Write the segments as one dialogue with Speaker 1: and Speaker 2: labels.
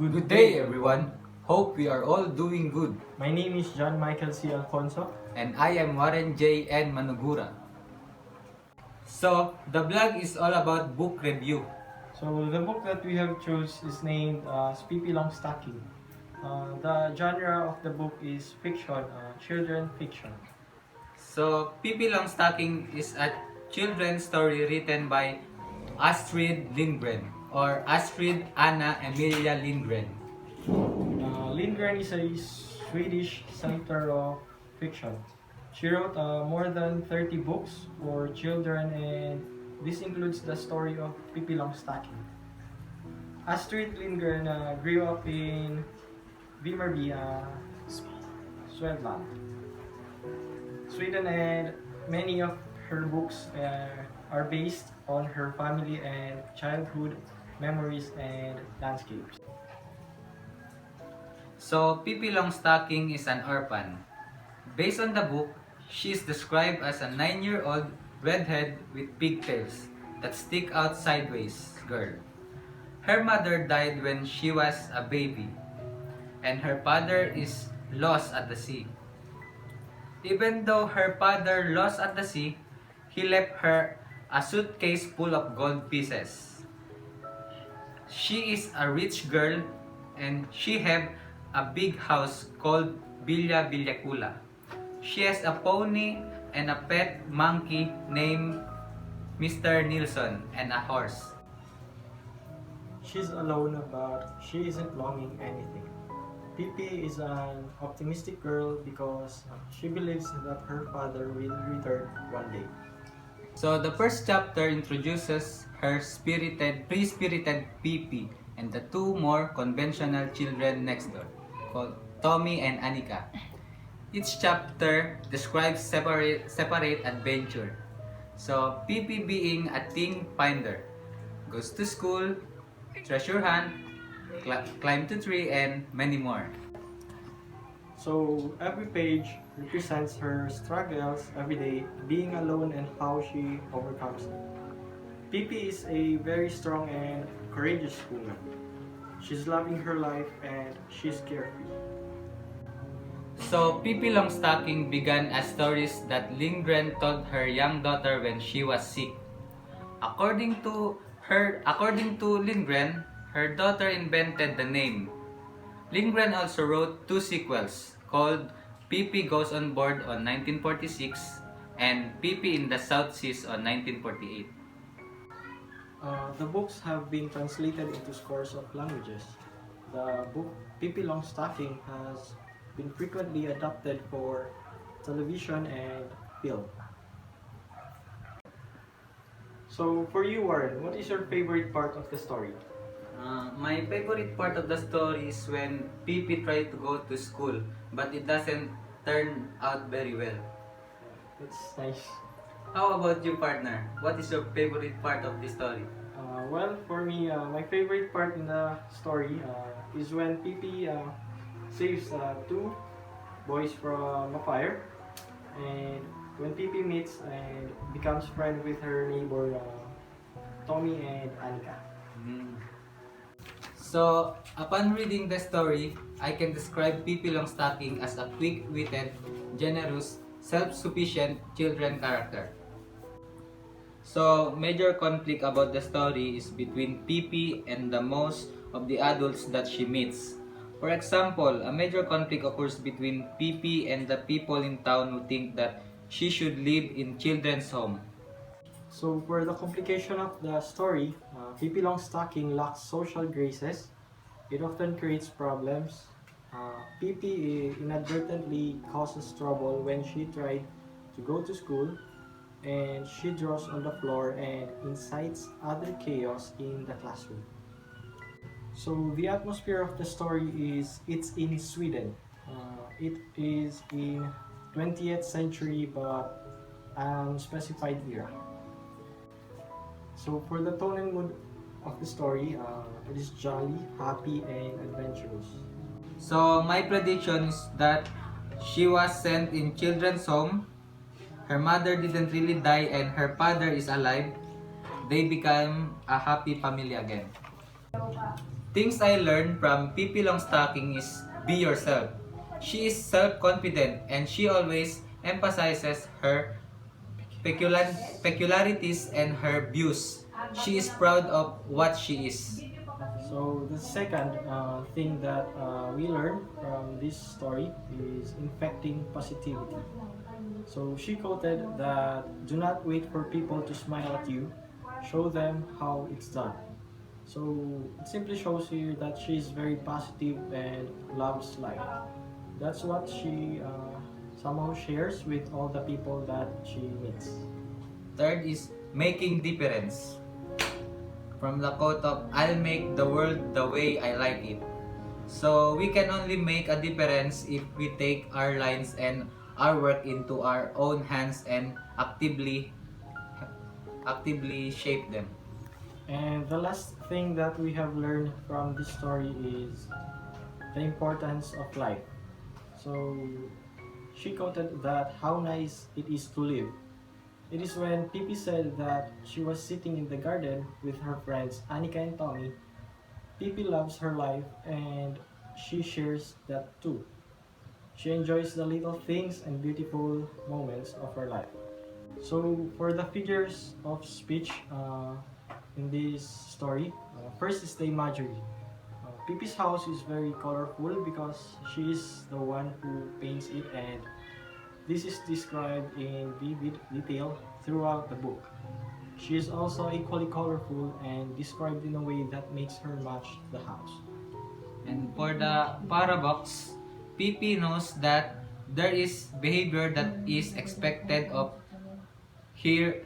Speaker 1: Good day, everyone. Hope we are all doing good.
Speaker 2: My name is John Michael C. Alfonso.
Speaker 1: And I am Warren J. N. Manugura. So, the blog is all about book review.
Speaker 2: So the book that we have chose is named Pippi Långstrump. The genre of the book is fiction, children fiction.
Speaker 1: So, Pippi Longstocking is a children's story written by Astrid Lindgren or Astrid Anna Emilia Lindgren.
Speaker 2: Lindgren is a Swedish writer of fiction. She wrote more than 30 books for children, and this includes the story of Pippi Långstrump. Astrid Lindgren grew up in Villa Sweden, and many of her books are based on her family and childhood memories and landscapes.
Speaker 1: So, Pippi Longstocking is an orphan. Based on the book, she is described as a 9-year-old redhead with pigtails that stick out sideways girl. Her mother died when she was a baby, and her father is lost at the sea. Even though her father lost at the sea, he left her a suitcase full of gold pieces. She is a rich girl, and she have a big house called Villa Villekulla. She has a pony and a pet monkey named Mr. Nilsson and a horse.
Speaker 2: She's alone, but she isn't longing anything. Pippi is an optimistic girl because she believes that her father will return one day.
Speaker 1: So the first chapter introduces her free-spirited Pippi and the two more conventional children next door, called Tommy and Annika. Each chapter describes separate adventure. So Pippi, being a thing finder, goes to school, treasure hunt, climb to tree, and many more.
Speaker 2: So every page represents her struggles every day, being alone and how she overcomes it. Pippi is a very strong and courageous woman. She's loving her life and she's carefree.
Speaker 1: So Pippi Longstocking began as stories that Lindgren told her young daughter when she was sick. According to Lindgren, her daughter invented the name. Lindgren also wrote two sequels called Pippi Goes on Board on 1946 and Pippi in the South Seas on 1948.
Speaker 2: The books have been translated into scores of languages. The book Pippi Longstocking has been frequently adapted for television and film. So for you, Warren, what is your favorite part of the story?
Speaker 1: My favorite part of the story is when Pippi tried to go to school, but it doesn't turn out very well.
Speaker 2: It's nice.
Speaker 1: How about you, partner? What is your favorite part of the story?
Speaker 2: Well, for me, my favorite part in the story is when Pippi saves two boys from a fire, and when Pippi meets and becomes friend with her neighbor Tommy and Annika.
Speaker 1: So, upon reading the story, I can describe Pippi Longstocking as a quick-witted, generous, self-sufficient children character. So, major conflict about the story is between Pippi and the most of the adults that she meets. For example, a major conflict occurs between Pippi and the people in town who think that she should live in children's home.
Speaker 2: So for the complication of the story, Pippi Longstocking lacks social graces. It often creates problems. Pippi inadvertently causes trouble when she tried to go to school, and she draws on the floor and incites other chaos in the classroom. So the atmosphere of the story it's in Sweden. It is in 20th century but unspecified era. So for the tone and mood of the story, it is jolly, happy, and adventurous.
Speaker 1: So, my prediction is that she was sent in children's home, her mother didn't really die, and her father is alive. They become a happy family again. Things I learned from Pippi Longstocking is be yourself. She is self-confident and she always emphasizes her peculiarities and her views. She is proud of what she is.
Speaker 2: So the second thing that we learn from this story is infecting positivity. So she quoted that do not wait for people to smile at you, show them how it's done. So it simply shows here that she is very positive and loves life. That's what she somehow shares with all the people that she meets.
Speaker 1: Third is making difference. From the quote of I'll make the world the way I like it. So we can only make a difference if we take our lines and our work into our own hands and actively shape them.
Speaker 2: And the last thing that we have learned from this story is the importance of life. So she quoted that how nice it is to live. It is when Pippi said that she was sitting in the garden with her friends Annika and Tommy. Pippi loves her life and she shares that too. She enjoys the little things and beautiful moments of her life. So for the figures of speech in this story, first is the imagery. Pippi's house is very colorful because she is the one who paints it, and this is described in vivid detail throughout the book. She is also equally colorful and described in a way that makes her match the house.
Speaker 1: And for the paradox, PP knows that there is behavior that is expected of here,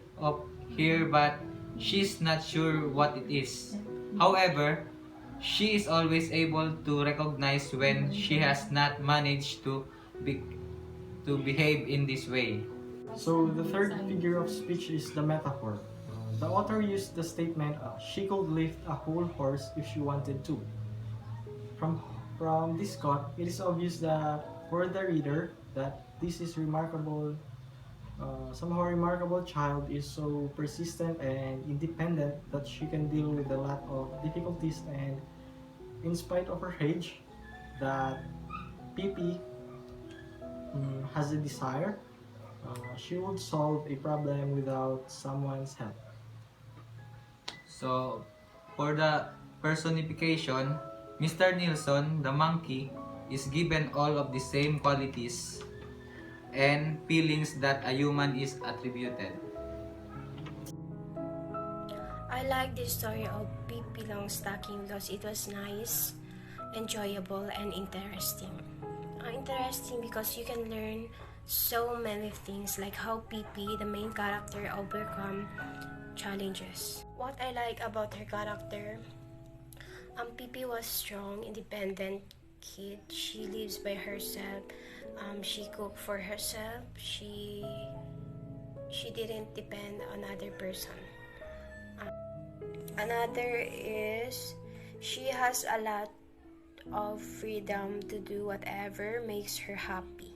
Speaker 1: but she's not sure what it is. However, she is always able to recognize when she has not managed be, to behave in this way.
Speaker 2: So the third figure of speech is the metaphor. The author used the statement, she could lift a whole horse if she wanted to. From, from this quote, it is obvious that for the reader that this is remarkable, somehow remarkable child is so persistent and independent that she can deal with a lot of difficulties, and in spite of her age, that Pippi has a desire, she would solve a problem without someone's help.
Speaker 1: So, for the personification, Mr. Nilsson, the monkey, is given all of the same qualities and feelings that a human is attributed.
Speaker 3: I like the story of Pippi Longstocking because it was nice, enjoyable, and interesting. Interesting because you can learn so many things, like how Pippi, the main character, overcome challenges. What I like about her character, Pippi was strong, independent kid. She lives by herself. She cooked for herself. She didn't depend on other person. Another is she has a lot of freedom to do whatever makes her happy.